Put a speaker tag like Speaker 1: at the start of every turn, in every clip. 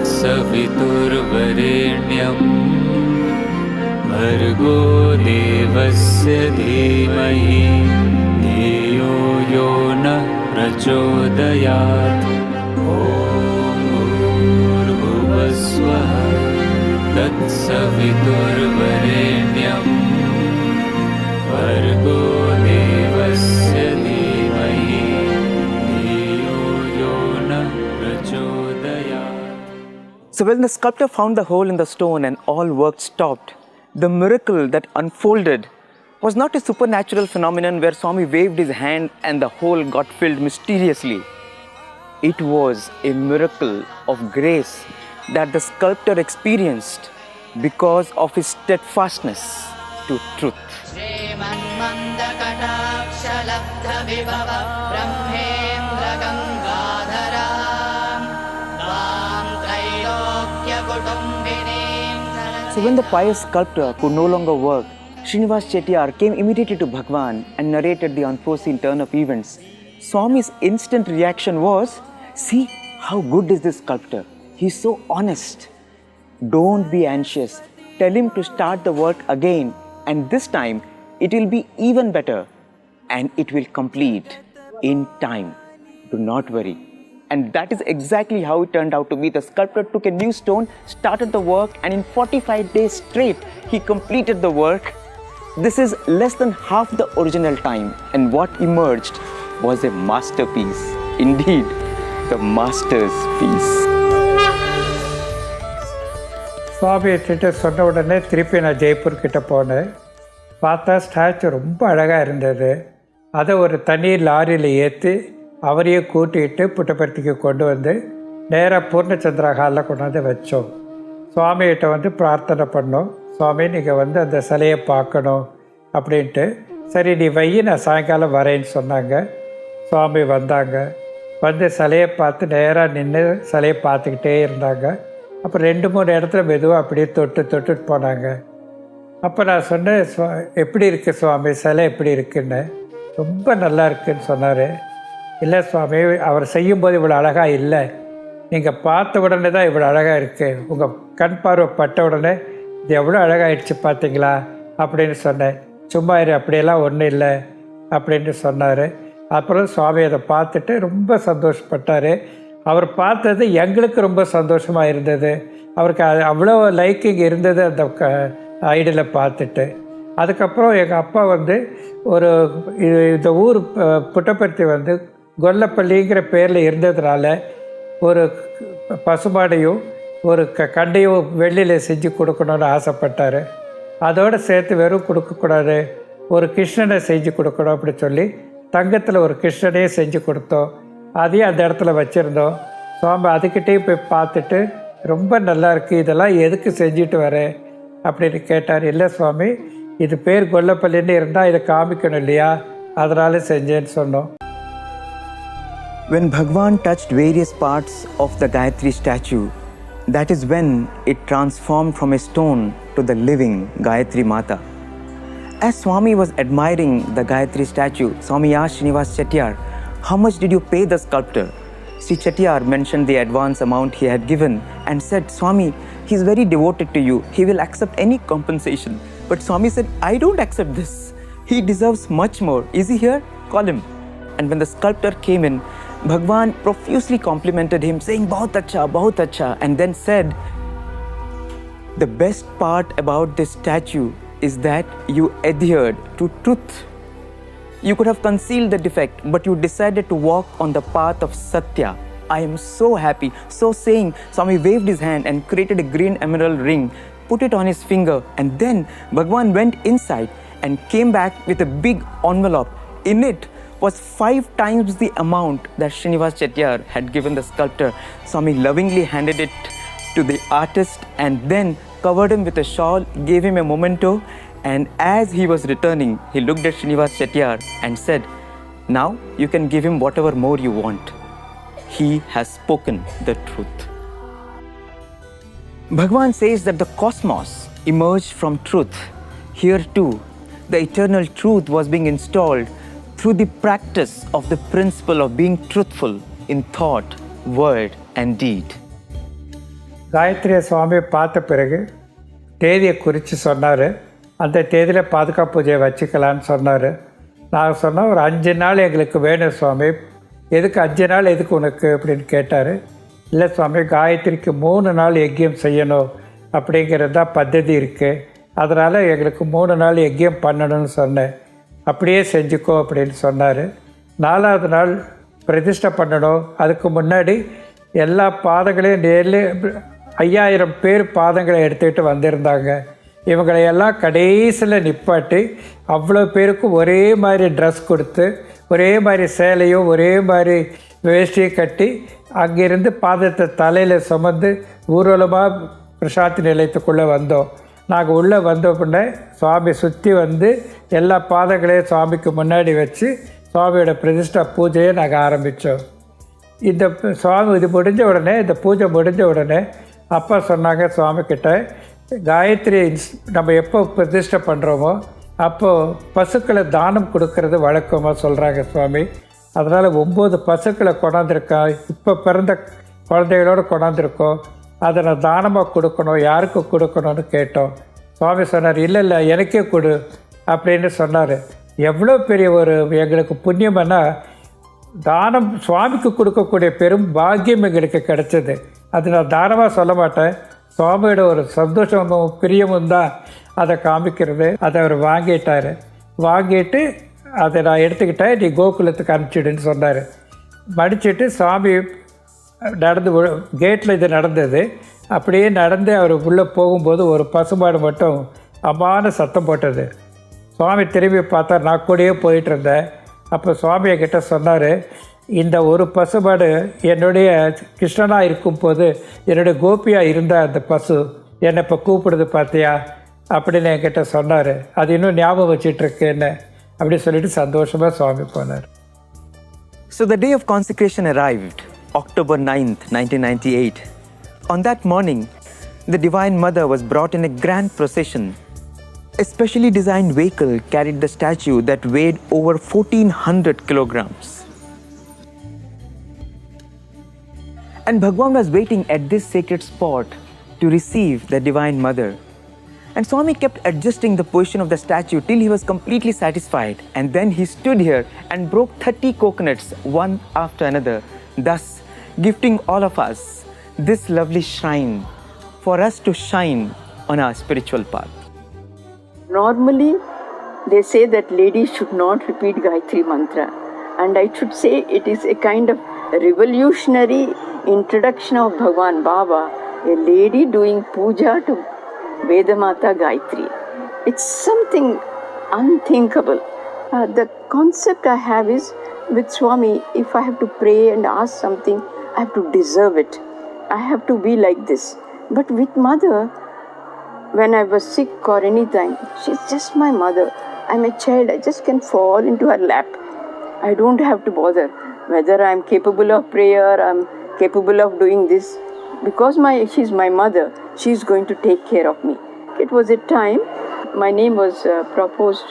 Speaker 1: तत्सवितुर्वरेण्यं भर्गो देवस्य धीमहि धियो यो नः प्रचोदयात्। ॐ भूर्भुवस्वः तत्सवितुर्वरेण्यं भर्गो देवस्य धीमहि धियो यो नः प्रचोदयात्।
Speaker 2: So when the sculptor found the hole in the stone and all work stopped, the miracle that unfolded was not a supernatural phenomenon where Swami waved his hand and the hole got filled mysteriously. It was a miracle of grace that the sculptor experienced because of his steadfastness to truth. So when the pious sculptor could no longer work, Srinivas Chettiar came immediately to Bhagwan and narrated the unforeseen turn of events. Swami's instant reaction was, "See how good is this sculptor. He's so honest. Don't be anxious. Tell him to start the work again, and this time it will be even better and it will complete in time. Do not worry." And that is exactly how it turned out to be. The sculptor took a new stone, started the work, and in 45 days straight, he completed the work. This is less than half the original time, and what emerged was a masterpiece. Indeed, the master's piece.
Speaker 3: சுவாமி கிட்ட சொன்ன உடனே திருப்பி நான் ஜெய்ப்பூர் கிட்ட போனேன். பார்த்தா statue ரொம்ப அழகாக இருந்தது. அதை ஒரு தனி லாரியில் ஏற்றி அவரையே கூட்டிகிட்டு புட்டபர்த்திக்கு கொண்டு வந்து நேராக பூர்ணச்சந்திரா ஹாலில் கொண்டாந்து வச்சோம். சுவாமிகிட்ட வந்து பிரார்த்தனை பண்ணோம். சுவாமி நீங்கள் வந்து அந்த சிலையை பார்க்கணும் அப்படின்ட்டு. சரி நீ வை, நான் சாயங்காலம் வரேன்னு சொன்னாங்க. சுவாமி வந்தாங்க. வந்து சிலையை பார்த்து நேராக நின்று சிலையை பார்த்துக்கிட்டே இருந்தாங்க. அப்புறம் 2-3 இடத்துல மெதுவாக அப்படியே தொட்டுட்டு போனாங்க. அப்போ நான் சொன்னேன், எப்படி இருக்குது சுவாமி, சிலை எப்படி இருக்குன்னு. ரொம்ப நல்லா இருக்குன்னு சொன்னார். இல்லை சுவாமி, அவர் செய்யும்போது இவ்வளோ அழகாக இல்லை, நீங்கள் பார்த்த உடனே தான் இவ்வளோ அழகாக இருக்குது. உங்கள் கண் பார்வை பட்ட உடனே இது எவ்வளோ அழகாகிடுச்சு பார்த்தீங்களா அப்படின்னு சொன்னேன். சும்மா இரு, அப்படியெல்லாம் ஒன்றும் இல்லை அப்படின்னு சொன்னார். அப்புறம் சுவாமி அதை பார்த்துட்டு ரொம்ப சந்தோஷப்பட்டார். அவர் பார்த்தது எங்களுக்கு ரொம்ப சந்தோஷமாக இருந்தது. அவருக்கு அவ்வளோ லைக்கிங் இருந்தது அந்த ஐடியில் பார்த்துட்டு. அதுக்கப்புறம் எங்கள் அப்பா வந்து ஒரு இந்த ஊர் புட்டபர்த்தி வந்து கொல்லப்பள்ளிங்கிற பேரில் இருந்ததுனால ஒரு பசுமாடையும் ஒரு கண்டையும் வெள்ளியில் செஞ்சு கொடுக்கணுன்னு ஆசைப்பட்டார். அதோடு சேர்த்து வெறும் கொடுக்கக்கூடாது, ஒரு கிருஷ்ணனை செஞ்சு கொடுக்கணும் அப்படி சொல்லி தங்கத்தில் ஒரு கிருஷ்ணனையே செஞ்சு கொடுத்தோம். அதையும் அந்த இடத்துல வச்சுருந்தோம். சுவாமி அதுக்கிட்டேயும் போய் பார்த்துட்டு ரொம்ப நல்லா இருக்குது, இதெல்லாம் எதுக்கு செஞ்சுட்டு வரேன் அப்படின்னு கேட்டார். இல்லை சுவாமி, இது பேர் கொல்லப்பள்ளின்னு இருந்தால் இதை காமிக்கணும் இல்லையா, அதனால செஞ்சேன்னு சொன்னோம்.
Speaker 2: When Bhagwan touched various parts of the Gayatri statue, that is when it transformed from a stone to the living Gayatri Mata. As Swami was admiring the Gayatri statue, Swami asked Srinivas Chettiar, "How much did you pay the sculptor?" Sri Chettiar mentioned the advance amount he had given and said, "Swami, he is very devoted to you. He will accept any compensation." But Swami said, "I don't accept this. He deserves much more. Is he here? Call him." And when the sculptor came in, Bhagwan profusely complimented him, saying, "Bahut acha," and then said, "The best part about this statue is that you adhered to truth. You could have concealed the defect, but you decided to walk on the path of Satya. I am so happy." So saying, Swami waved his hand and created a green emerald ring, put it on his finger, and then Bhagwan went inside and came back with a big envelope. In it was 5 times the amount that Srinivas Chettiar had given the sculptor. Swami lovingly handed it to the artist and then covered him with a shawl, gave him a memento, and as he was returning, he looked at Srinivas Chettiar and said, "Now you can give him whatever more you want. He has spoken the truth." Bhagwan says that the cosmos emerged from truth. Here too, the eternal truth was being installed through the practice of the principle of being truthful in thought, word, and deed.
Speaker 3: காயத்ரியை சுவாமி பார்த்த பிறகு தேதியை குறித்து சொன்னார். அந்த தேதியில் பாதுகாப்பு பூஜையை வச்சுக்கலான்னு சொன்னார். நான் சொன்னேன், ஒரு 5 நாள் எங்களுக்கு வேணும் சுவாமி. எதுக்கு 5 நாள் எதுக்கு உனக்கு அப்படின்னு கேட்டார். இல்லை சுவாமி, காயத்ரிக்கு 3 நாள் யஜ்யம் செய்யணும் அப்படிங்கிறது தான் பద్ధதி இருக்குது. அதனால் எங்களுக்கு 3 நாள் யஜ்யம் பண்ணணும்னு சொன்னேன். அப்படியே செஞ்சுக்கோ அப்படின்னு சொன்னார். 4வது நாள் பிரதிஷ்டை பண்ணணும். அதுக்கு முன்னாடி எல்லா பாதங்களையும் நேரில் 5000 பேர் பாதங்களை எடுத்துக்கிட்டு வந்திருந்தாங்க. இவங்களையெல்லாம் கடைசியில் நிப்பாட்டி அவ்வளோ பேருக்கும் ஒரே மாதிரி ட்ரெஸ் கொடுத்து, ஒரே மாதிரி சேலையும் ஒரே மாதிரி வேஷ்டியும் கட்டி அங்கேருந்து பாதத்தை தலையில் சுமந்து ஊர்வலமாக பிரசாந்தி நிலையத்துக்குள்ளே வந்தோம். நாங்கள் உள்ளே வந்த உடனே சுவாமி சுற்றி வந்து எல்லா பாதங்களையும் சுவாமிக்கு முன்னாடி வச்சு சுவாமியோட பிரதிஷ்டா பூஜையை நாங்கள் ஆரம்பித்தோம். இந்த சுவாமி இது முடிஞ்ச உடனே, இந்த பூஜை முடிஞ்ச உடனே அப்பா சொன்னாங்க சுவாமிக்கிட்ட, காயத்ரி நம்ம எப்போ பிரதிஷ்டை பண்ணுறோமோ அப்போது பசுக்களை தானம் கொடுக்கறது வழக்கமாக சொல்கிறாங்க சுவாமி. அதனால் 9 பசுக்களை கொண்டாந்துருக்கோம். இப்போ பிறந்த குழந்தைகளோடு கொண்டாந்துருக்கோம். அதை நான் தானமாக கொடுக்கணும், யாருக்கு கொடுக்கணும்னு கேட்டோம். சுவாமி சொன்னார், இல்லை இல்லை எனக்கே கொடு அப்படின்னு சொன்னார். எவ்வளோ பெரிய ஒரு எங்களுக்கு புண்ணியம்னா, தானம் சுவாமிக்கு கொடுக்கக்கூடிய பெரும் பாக்கியம் எங்களுக்கு கிடைச்சது. அது நான் தானமாக சொல்ல மாட்டேன், சுவாமியோட ஒரு சந்தோஷமும் பிரியமும் தான் அதை காமிக்கிறது. அதை அவர் வாங்கிட்டார். வாங்கிட்டு அதை நான் எடுத்துக்கிட்டேன், நீ கோகுலத்துக்கு அனுப்பிச்சிடுன்னு சொன்னார். மடிச்சுட்டு சுவாமி நடந்து கேட்டில் இது நடந்தது. அப்படியே நடந்து அவர் உள்ளே போகும்போது ஒரு பசுமாடு மட்டும் அம்மான சத்தம் போட்டது. சுவாமி திரும்பி பார்த்தா, நான் கூடயே போயிட்டு இருந்தேன். அப்போ சுவாமி என்கிட்ட சொன்னார், இந்த ஒரு பசுமாடு என்னுடைய கிருஷ்ணனாக இருக்கும்போது என்னுடைய கோபியாக இருந்த அந்த பசு என்னை இப்போ கூப்பிடுது பார்த்தியா அப்படின்னு என்கிட்ட சொன்னார். அது இன்னும் ஞாபகம் வச்சிட்ருக்குன்னு அப்படி சொல்லிட்டு சந்தோஷமாக சுவாமி போனார்.
Speaker 2: So the day of consecration arrived, October 9th, 1998. On that morning, the Divine Mother was brought in a grand procession. A specially designed vehicle carried the statue that weighed over 1400 kilograms. And Bhagwan was waiting at this sacred spot to receive the Divine Mother. And Swami kept adjusting the position of the statue till he was completely satisfied. And then he stood here and broke 30 coconuts one after another, thus gifting all of us this lovely shrine for us to shine on our spiritual path.
Speaker 4: Normally, they say that ladies should not repeat Gayatri mantra. And I should say it is a kind of revolutionary introduction of Bhagwan Baba, a lady doing puja to Vedamata Gayatri. It's something unthinkable. The concept I have is, with Swami, if I have to pray and ask something, I have to deserve it. I have to be like this. But with Mother, when I was sick or anything, she's just my mother. I'm a child, I just can fall into her lap. I don't have to bother whether I'm capable of prayer, I'm capable of doing this. Because she's my mother, she's going to take care of me. It was a time my name was proposed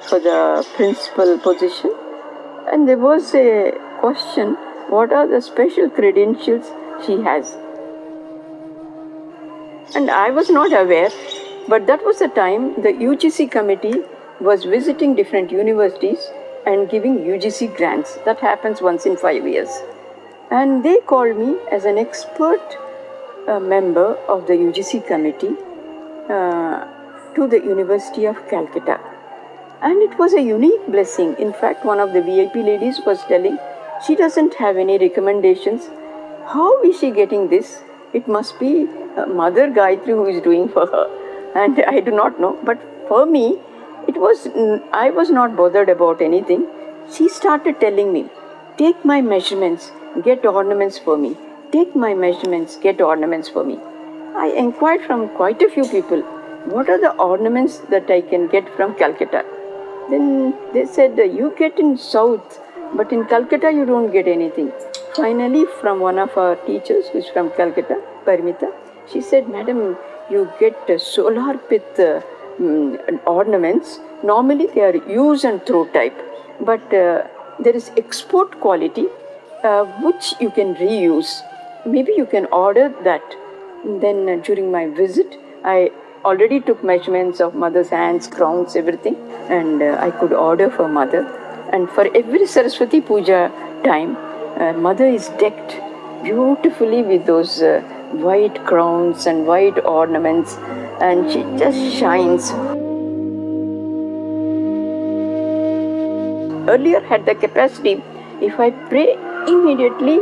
Speaker 4: for the principal position, and there was a question, what are the special credentials she has? And I was not aware, but that was the time the UGC committee was visiting different universities and giving UGC grants. That happens once in 5 years. And they called me as an expert member of the UGC committee to the University of Calcutta. And it was a unique blessing. In fact, one of the VIP ladies was telling, she doesn't have any recommendations. How is she getting this? It must be Mother Gayatri who is doing for her. And I do not know. But for me, I was not bothered about anything. She started telling me, take my measurements, get ornaments for me. Take my measurements, get ornaments for me. I inquired from quite a few people, what are the ornaments that I can get from Calcutta? Then they said, you get in South, but in Calcutta you don't get anything. Finally, from one of our teachers, who is from Calcutta, Parimita, she said, Madam, you get solar pith ornaments. Normally they are use and throw type, but there is export quality which you can reuse. Maybe you can order that. Then during my visit, I already took measurements of mother's hands, crowns, everything, and I could order for mother. And for every Saraswati Puja time, mother is decked beautifully with those white crowns and white ornaments, and she just shines. Earlier had the capacity, if I pray immediately,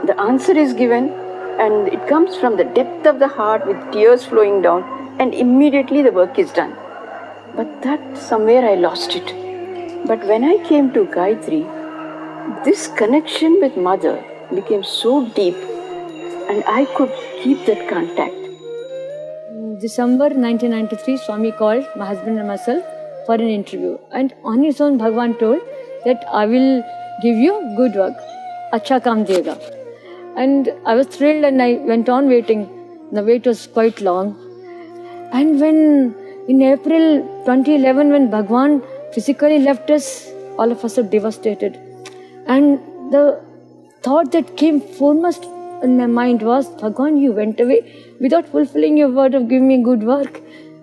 Speaker 4: the answer is given, and it comes from the depth of the heart with tears flowing down, and immediately the work is done. But that somewhere I lost it. But when I came to Gayatri, this connection with mother became so deep, and I could keep that contact.
Speaker 5: In December 1993, Swami called my husband and myself for an interview, and on his own Bhagwan told that I will give you good work, acha kam dega. And I was thrilled, and I went on waiting. The wait was quite long. And when in April 2011, when Bhagwan physically left us, all of us are devastated. And the thought that came foremost in my mind was, Bhagwan, you went away without fulfilling your word of giving me good work.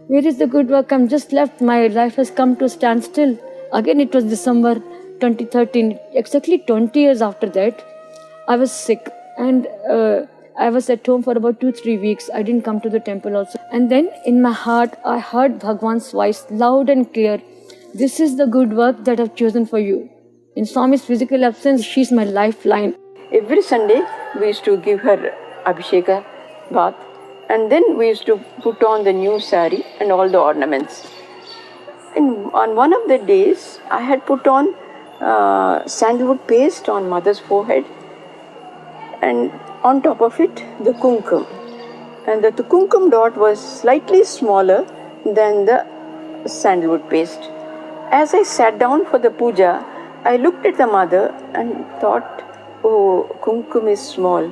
Speaker 5: Where is the good work? I'm just left. My life has come to a standstill. Again, it was December 2013. Exactly 20 years after that, I was sick. And I was at home for about 2-3 weeks. I didn't come to the temple also. And then in my heart, I heard Bhagwan's voice loud and clear. This is the good work that I've chosen for you. In Swami's physical absence, she's my lifeline.
Speaker 4: Every Sunday, we used to give her Abhisheka bath, and then we used to put on the new sari and all the ornaments. And on one of the days, I had put on sandalwood paste on mother's forehead, and on top of it, the kumkum. And the kumkum dot was slightly smaller than the sandalwood paste. As I sat down for the puja, I looked at the mother and thought, oh, kumkum is small.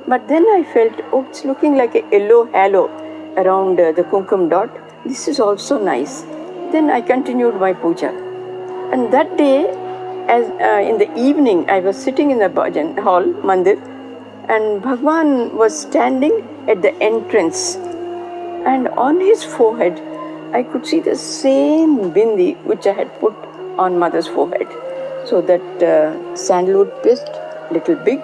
Speaker 4: But then I felt, oh, it's looking like a yellow halo around the kumkum dot. This is also nice. Then I continued my puja. And that day, as in the evening, I was sitting in the bhajan hall, mandir, and Bhagwan was standing at the entrance. And on his forehead, I could see the same bindi which I had put on mother's forehead. So that sandalwood paste, little big,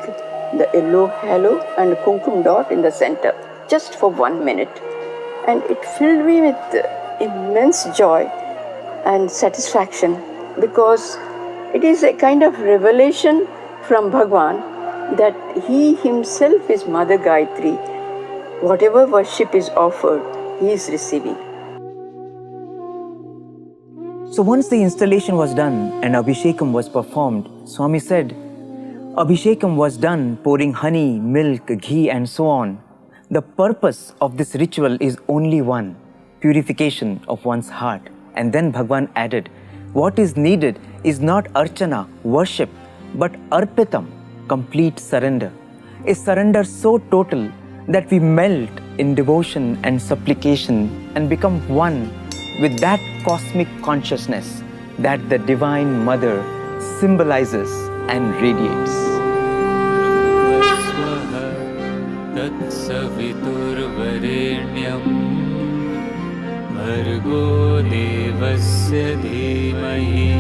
Speaker 4: the yellow halo and kumkum dot in the center, just for 1 minute. And it filled me with immense joy and satisfaction, because it is a kind of revelation from Bhagwan that he himself is Mother Gayatri. Whatever worship is offered, he is receiving.
Speaker 2: So once the installation was done and Abhishekam was performed, Swami said, Abhishekam was done pouring honey, milk, ghee and so on. The purpose of this ritual is only one, purification of one's heart. And then Bhagwan added, what is needed is not archana, worship, but arpitam, complete surrender. A surrender so total that we melt in devotion and supplication and become one with that cosmic consciousness that the Divine Mother symbolizes and radiates.
Speaker 1: Bhargo devasya dhimahi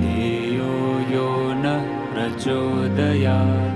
Speaker 1: dhiyo yo na prachodayat.